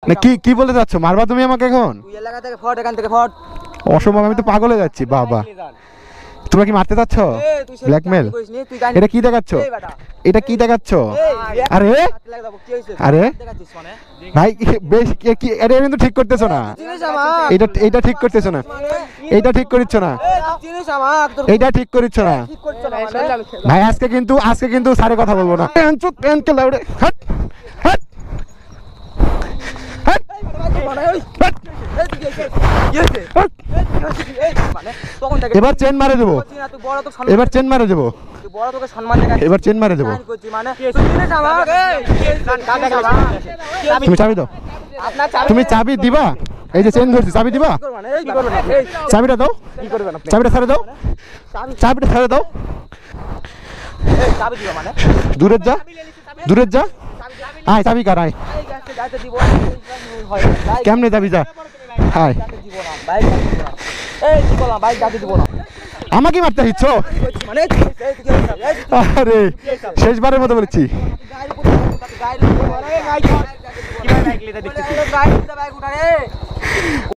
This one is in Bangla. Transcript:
না কি কি বলতে চাচ্ছ? মারবা তুমি আমাকে এখন? তুই এলাকা থেকে ফট, এখান থেকে ফট। অসম্ভব, আমি তো পাগল হয়ে যাচ্ছি। বাবা তোমরা কি মারতে চাচ্ছ? ব্ল্যাকমেল? এটা কি দেখাচ্ছ? এটা কি দেখাচ্ছ? আরে আরে ভাই বেশ কি, এটা কিন্তু ঠিক করতেছো না, এটা এটা ঠিক করতেছো না, এটা ঠিক করিচ্ছ না, এটা ঠিক করিচ্ছ না ভাই। আজকে কিন্তু স্যারে কথা বলবো না। হাট হাট হাট এবার চেন মারে দেবো, এবার চেন মারে দেবো, এবার চেন মারে দেবো। তুমি চাবি দাও, তুমি চাবি দিবা? এই যে চেন ধরছি, চাবি দিবা? চাবিটা দাও, চাবিটা ছেড়ে দাও, চাবিটা ছেড়ে দাও। দূরের যা, দূরের যা, আয় চাবি কার, আয়। কেমনে যাবি যা, আয়। আমাকে মারতে দিচ্ছ? আরে শেষবারের মতো বলেছি।